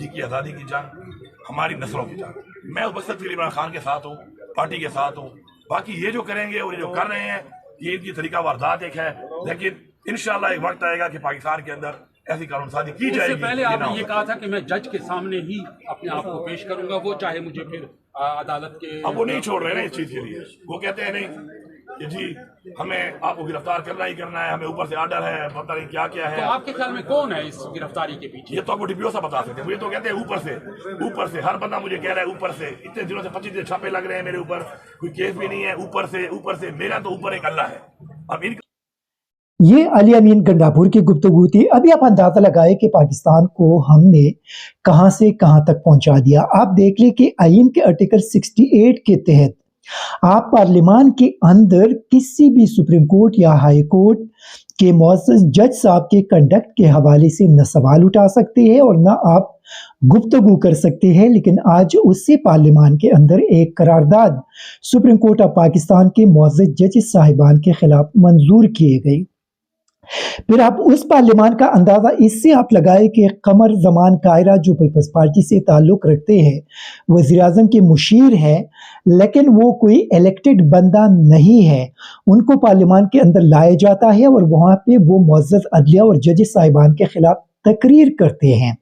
جی کی آزادی کی جنگ ہماری نسلوں کی جنگ. میں اس مقصد کے لیے عمران خان کے ساتھ ہوں, پارٹی کے ساتھ ہوں. باقی یہ جو کریں گے اور یہ جو کر رہے ہیں یہ ان کی طریقہ واردات ایک ہے, لیکن انشاءاللہ ایک وقت آئے گا کہ پاکستان کے اندر ایسی قانون سازی کی اس جائے سے گی. پہلے آپ نے یہ کہا تھا کہ میں جج کے سامنے ہی اپنے آپ کو پیش کروں گا, وہ چاہے مجھے پھر عدالت کے. اب وہ نہیں چھوڑ رہے نا اس چیز کے لیے, وہ کہتے ہیں نہیں کہ جی ہمیں آپ کو گرفتار کرنا ہی کرنا ہے, ہمیں اوپر سے آرڈر ہے, پتہ نہیں کیا کیا ہے. تو آپ کے خیال میں کون ہے اس گرفتاری کے پیچھے؟ یہ تو آپ کو ڈی پی او صاحب بتا سکتے ہیں. مجھے تو کہتے ہیں اوپر سے ہر بندہ مجھے کہہ رہا ہے اوپر سے. اتنے دنوں سے 25 دن چھاپے لگ رہے ہیں میرے اوپر, کوئی کیس بھی نہیں ہے. اوپر سے میرا تو اوپر ایک اللہ ہے. اب ان یہ علی امین گنڈاپور کی گفتگو تھی. ابھی آپ اندازہ لگائے کہ پاکستان کو ہم نے کہاں سے کہاں تک پہنچا دیا. آپ دیکھ لیں کہ آئین کے آرٹیکل 68 کے تحت آپ پارلیمان کے اندر کسی بھی سپریم کورٹ یا ہائی کورٹ کے معزز جج صاحب کے کنڈکٹ کے حوالے سے نہ سوال اٹھا سکتے ہیں اور نہ آپ گفتگو کر سکتے ہیں. لیکن آج اس سے پارلیمان کے اندر ایک قرارداد سپریم کورٹ آف پاکستان کے معزز جج صاحبان کے خلاف منظور کیے گئی. پھر آپ اس پارلیمان کا اندازہ اس سے آپ لگائے کہ قمر زمان کائرہ جو پیپلز پارٹی سے تعلق رکھتے ہیں, وزیر اعظم کے مشیر ہیں, لیکن وہ کوئی الیکٹڈ بندہ نہیں ہے. ان کو پارلیمان کے اندر لایا جاتا ہے اور وہاں پہ وہ معزز عدلیہ اور جج صاحبان کے خلاف تقریر کرتے ہیں.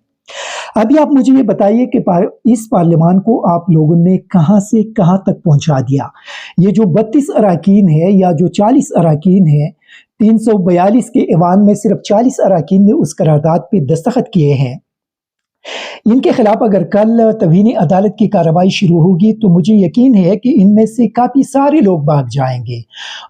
ابھی آپ مجھے یہ بتائیے کہ اس پارلیمان کو آپ لوگوں نے کہاں سے کہاں تک پہنچا دیا. یہ جو 32 اراکین ہے یا جو 40 اراکین ہے, 342 کے ایوان میں صرف 40 اراکین نے اس قرارداد پہ دستخط کیے ہیں. ان کے خلاف اگر کل توہین عدالت کی کارروائی شروع ہوگی تو مجھے یقین ہے کہ ان میں سے کافی سارے لوگ بھاگ جائیں گے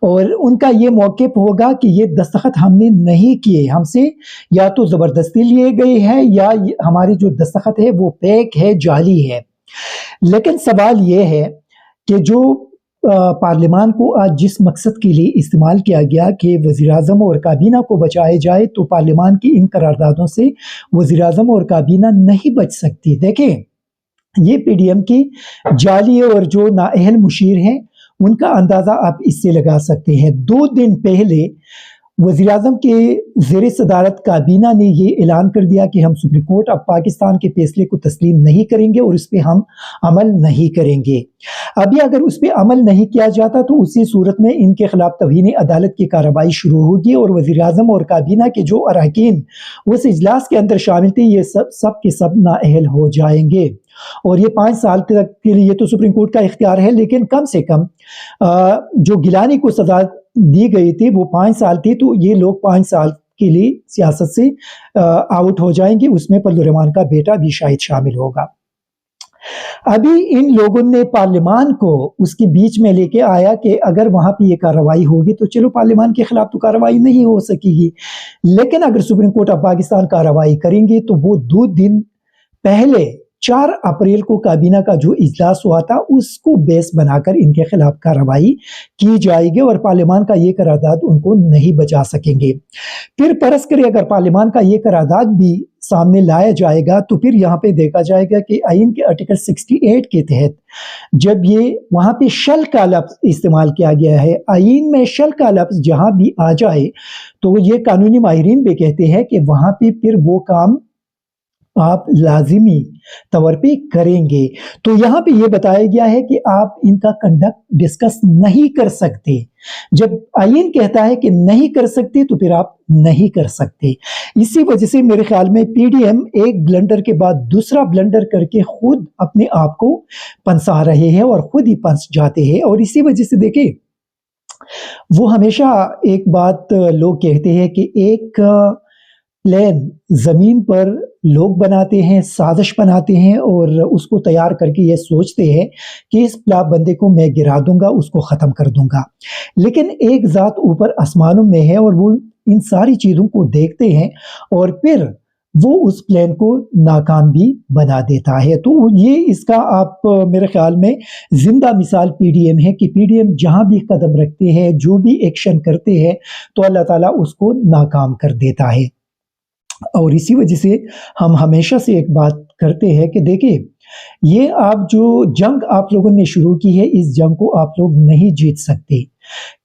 اور ان کا یہ موقف ہوگا کہ یہ دستخط ہم نے نہیں کیے, ہم سے یا تو زبردستی لیے گئے ہیں یا ہماری جو دستخط ہے وہ پیک ہے, جعلی ہے. لیکن سوال یہ ہے کہ جو پارلیمان کو آج جس مقصد کے لیے استعمال کیا گیا کہ وزیر اعظم اور کابینہ کو بچائے جائے, تو پارلیمان کی ان قراردادوں سے وزیر اعظم اور کابینہ نہیں بچ سکتی. دیکھیں یہ پی ڈی ایم کی جعلی اور جو نااہل مشیر ہیں ان کا اندازہ آپ اس سے لگا سکتے ہیں. 2 دن پہلے وزیر اعظم کے زیر صدارت کابینہ نے یہ اعلان کر دیا کہ ہم سپریم کورٹ آف پاکستان کے فیصلے کو تسلیم نہیں کریں گے اور اس پہ ہم عمل نہیں کریں گے. ابھی اگر اس پہ عمل نہیں کیا جاتا تو اسی صورت میں ان کے خلاف توہین عدالت کی کارروائی شروع ہوگی اور وزیر اعظم اور کابینہ کے جو اراکین اس اجلاس کے اندر شامل تھے یہ سب کے سب نااہل ہو جائیں گے. اور یہ 5 سال تک کے لیے تو سپریم کورٹ کا اختیار ہے, لیکن کم سے کم جو گیلانی کو سزا دی گئی تھی وہ 5 سال تھی, تو یہ لوگ 5 سال کے لیے سیاست سے آؤٹ ہو جائیں گے. اس میں فضل الرحمان کا بیٹا بھی شاید شامل ہوگا. ابھی ان لوگوں نے پارلیمان کو اس کے بیچ میں لے کے آیا کہ اگر وہاں پہ یہ کارروائی ہوگی تو چلو پارلیمان کے خلاف تو کارروائی نہیں ہو سکے گی, لیکن اگر سپریم کورٹ آف پاکستان کارروائی کریں گے تو وہ 2 دن پہلے 4 اپریل کو کابینہ کا جو اجلاس ہوا تھا اس کو بیس بنا کر ان کے خلاف کارروائی کی جائے گی اور پارلیمان کا یہ قرارداد ان کو نہیں بچا سکیں گے. پھر فرض کرے اگر پارلیمان کا یہ قرارداد بھی سامنے لایا جائے گا تو پھر یہاں پہ دیکھا جائے گا کہ آئین کے آرٹیکل 68 کے تحت جب یہ وہاں پہ شل کا لفظ استعمال کیا گیا ہے, آئین میں شل کا لفظ جہاں بھی آ جائے تو یہ قانونی ماہرین بھی کہتے ہیں کہ وہاں پہ پھر وہ کام آپ لازمی طور پہ کریں گے. تو یہاں پہ یہ بتایا گیا ہے کہ آپ ان کا کنڈکٹ ڈسکس نہیں کر سکتے. جب آئین کہتا ہے کہ نہیں کر سکتے تو پھر آپ نہیں کر سکتے. اسی وجہ سے میرے خیال میں پی ڈی ایم ایک بلنڈر کے بعد دوسرا بلنڈر کر کے خود اپنے آپ کو پنسا رہے ہیں اور خود ہی پنس جاتے ہیں. اور اسی وجہ سے دیکھیں وہ ہمیشہ ایک بات لوگ کہتے ہیں کہ ایک پلین زمین پر لوگ بناتے ہیں, سازش بناتے ہیں اور اس کو تیار کر کے یہ سوچتے ہیں کہ اس بندے کو میں گرا دوں گا, اس کو ختم کر دوں گا. لیکن ایک ذات اوپر آسمانوں میں ہے اور وہ ان ساری چیزوں کو دیکھتے ہیں اور پھر وہ اس پلین کو ناکام بھی بنا دیتا ہے. تو یہ اس کا آپ میرے خیال میں زندہ مثال پی ڈی ایم ہے کہ پی ڈی ایم جہاں بھی قدم رکھتے ہیں, جو بھی ایکشن کرتے ہیں تو اللہ تعالیٰ اس کو ناکام کر دیتا ہے. اور اسی وجہ سے ہم ہمیشہ سے ایک بات کرتے ہیں کہ دیکھیں یہ آپ جو جنگ آپ لوگوں نے شروع کی ہے اس جنگ کو آپ لوگ نہیں جیت سکتے.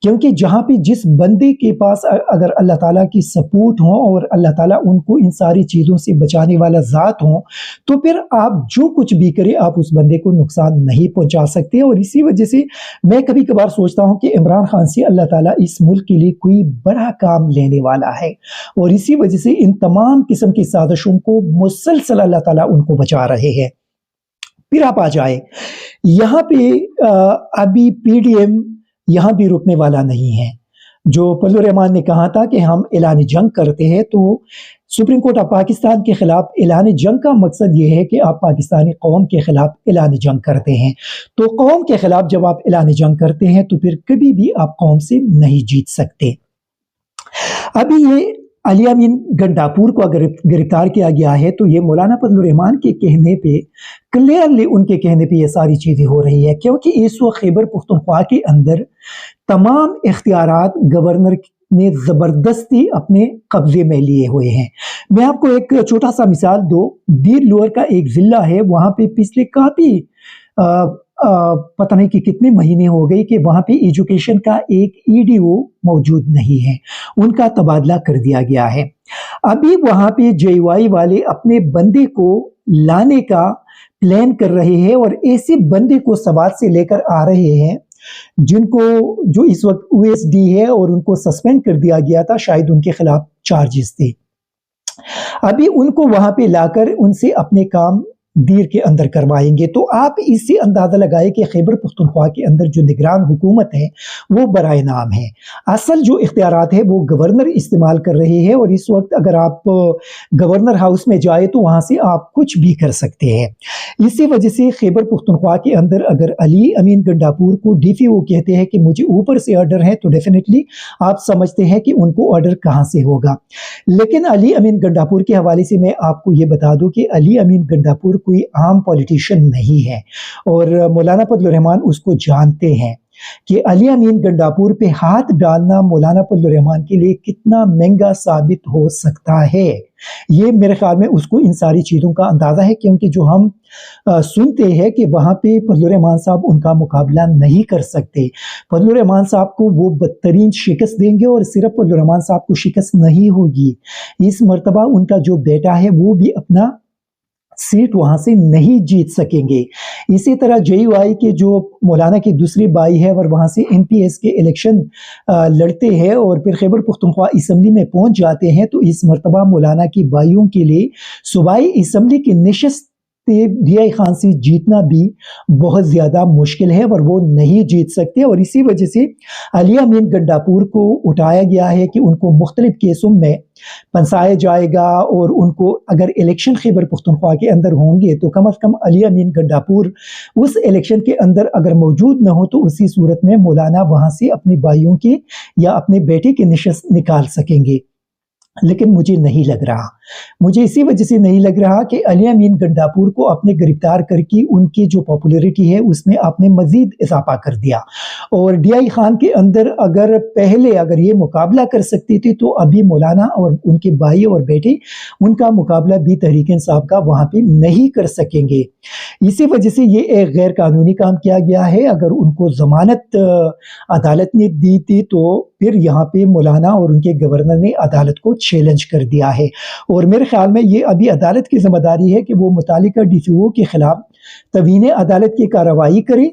کیونکہ جہاں پہ جس بندے کے پاس اگر اللہ تعالیٰ کی سپورٹ ہو اور اللہ تعالیٰ ان کو ان ساری چیزوں سے بچانے والا ذات ہوں تو پھر آپ جو کچھ بھی کریں آپ اس بندے کو نقصان نہیں پہنچا سکتے. اور اسی وجہ سے میں کبھی کبھار سوچتا ہوں کہ عمران خان سے اللہ تعالیٰ اس ملک کے لیے کوئی بڑا کام لینے والا ہے, اور اسی وجہ سے ان تمام قسم کی سازشوں کو مسلسل اللہ تعالیٰ ان کو بچا رہے ہیں. پھر آپ آ جائے یہاں پہ ابھی پی ڈی ایم یہاں بھی رکنے والا نہیں ہے. جو فضل الرحمان نے کہا تھا کہ ہم اعلان جنگ کرتے ہیں, تو سپریم کورٹ آف پاکستان کے خلاف اعلان جنگ کا مقصد یہ ہے کہ آپ پاکستانی قوم کے خلاف اعلان جنگ کرتے ہیں. تو قوم کے خلاف جب آپ اعلان جنگ کرتے ہیں تو پھر کبھی بھی آپ قوم سے نہیں جیت سکتے. ابھی یہ علی امین گنڈاپور کو اگر گرفتار کیا گیا ہے تو یہ مولانا فضل الرحمان کے کہنے پہ کلیئرلی ان کے کہنے پہ یہ ساری چیزیں ہو رہی ہے, کیونکہ اس وقت خیبر پختونخوا کے اندر تمام اختیارات گورنر نے زبردستی اپنے قبضے میں لیے ہوئے ہیں. میں آپ کو ایک چھوٹا سا مثال دو, دیر لور کا ایک ضلع ہے, وہاں پہ پچھلے کافی پتہ نہیں کہ کتنے مہینے ہو گئی کہ وہاں پہ ایجوکیشن کا ایک EDO موجود نہیں ہے, ان کا تبادلہ کر دیا گیا ہے. ابھی وہاں پہ JY والے اپنے بندے کو لانے کا پلان کر رہے ہیں, اور ایسے بندے کو سوات سے لے کر آ رہے ہیں جن کو جو اس وقت OSD ہے اور ان کو سسپینڈ کر دیا گیا تھا, شاید ان کے خلاف چارجز تھے. ابھی ان کو وہاں پہ لا کر ان سے اپنے کام دیر کے اندر کروائیں گے. تو آپ اس سے اندازہ لگائیں کہ خیبر پختونخوا کے اندر جو نگران حکومت ہے وہ برائے نام ہے. اصل جو اختیارات ہے وہ گورنر استعمال کر رہے ہیں, اور اس وقت اگر آپ گورنر ہاؤس میں جائے تو وہاں سے آپ کچھ بھی کر سکتے ہیں. اسی وجہ سے خیبر پختونخوا کے اندر اگر علی امین گنڈاپور کو DPO کہتے ہیں کہ مجھے اوپر سے آرڈر ہے, تو ڈیفینیٹلی آپ سمجھتے ہیں کہ ان کو آرڈر کہاں سے ہوگا. لیکن علی امین گنڈاپور کے حوالے سے میں آپ کو یہ بتا دوں کہ علی امین گنڈاپور کوئی عام پولیٹیشین نہیں ہے, اور مولانا فضل الرحمان اس کو جانتے ہیں کہ علی امین گنڈاپور پہ ہاتھ ڈالنا مولانا فضل الرحمان کے لیے کتنا مہنگا ثابت ہو سکتا ہے. یہ میرے خیال میں اس کو ان ساری چیزوں کا اندازہ ہے, کیونکہ جو ہم سنتے ہیں کہ وہاں پہ فضل الرحمان صاحب ان کا مقابلہ نہیں کر سکتے. فضل الرحمان صاحب کو وہ بدترین شکست دیں گے, اور صرف فضل الرحمان صاحب کو شکست نہیں ہوگی, اس مرتبہ ان کا جو بیٹا ہے وہ بھی اپنا سیٹ وہاں سے نہیں جیت سکیں گے. اسی طرح JY کے جو مولانا کی دوسری بائی ہے اور وہاں سے MPS کے الیکشن لڑتے ہیں اور پھر خیبر پختونخوا اسمبلی میں پہنچ جاتے ہیں, تو اس مرتبہ مولانا کی بائیوں کے لیے صوبائی اسمبلی کی نشست DI خان سے جیتنا بھی بہت زیادہ مشکل ہے, اور وہ نہیں جیت سکتے. اور اسی وجہ سے علی امین گنڈاپور کو اٹھایا گیا ہے کہ ان کو مختلف کیسوں میں پھنسایا جائے گا, اور ان کو اگر الیکشن خیبر پختونخوا کے اندر ہوں گے تو کم از کم علی امین گنڈاپور اس الیکشن کے اندر اگر موجود نہ ہو تو اسی صورت میں مولانا وہاں سے اپنے بھائیوں کے یا اپنے بیٹے کی نشست نکال سکیں گے. لیکن مجھے نہیں لگ رہا, مجھے اسی وجہ سے نہیں لگ رہا کہ علی امین گنڈاپور کو آپ نے گرفتار کر کے ان کی جو پاپولیرٹی ہے اس میں آپ نے مزید اضافہ کر دیا. اور DI خان کے اندر اگر پہلے اگر یہ مقابلہ کر سکتی تھی تو ابھی مولانا اور ان کے بھائی اور بیٹے ان کا مقابلہ بھی تحریک انصاف کا وہاں پہ نہیں کر سکیں گے. اسی وجہ سے یہ ایک غیر قانونی کام کیا گیا ہے. اگر ان کو ضمانت عدالت نے دی تھی تو پھر یہاں پہ مولانا اور ان کے گورنر نے عدالت کو چیلنج کر دیا ہے, اور میرے خیال میں یہ ابھی عدالت کی ذمہ داری ہے کہ وہ متعلقہ DPO کے خلاف توہین عدالت کی کارروائی کرے,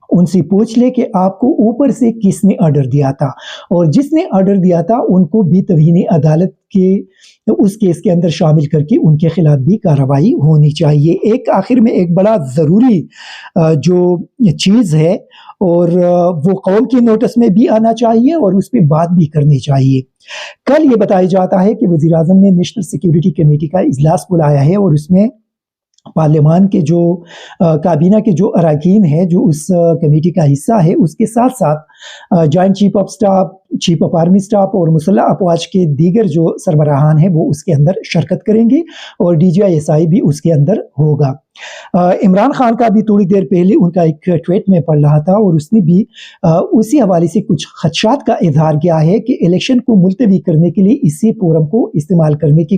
ان سے پوچھ لے کہ آپ کو اوپر سے کس نے آرڈر دیا تھا, اور جس نے آرڈر دیا تھا ان کو بھی توہین عدالت کے اس کیس کے اندر شامل کر کے ان کے خلاف بھی کارروائی ہونی چاہیے. ایک آخر میں ایک بڑا ضروری جو چیز ہے, اور وہ قوم کے نوٹس میں بھی آنا چاہیے اور اس پہ بات بھی کرنی چاہیے. کل یہ بتایا جاتا ہے کہ وزیر اعظم نے نیشنل سیکیورٹی کمیٹی کا اجلاس بلایا ہے, اور اس میں پارلیمان کے جو کابینہ کے جو اراکین ہیں جو اس کمیٹی کا حصہ ہے, اس کے ساتھ ساتھ joint chief of staff, chief of army staff اور مسلح افواج کے دیگر جو سربراہان ہیں وہ اس کے اندر شرکت کریں گے, اور DGI-SI بھی اس کے اندر ہوگا. عمران خان کا بھی تھوڑی دیر پہلے ان کا ایک ٹویٹ میں پڑھ رہا تھا, اور اس نے بھی اسی حوالے سے کچھ خدشات کا اظہار کیا ہے کہ الیکشن کو ملتوی کرنے کے لیے اسی فورم کو استعمال کرنے کی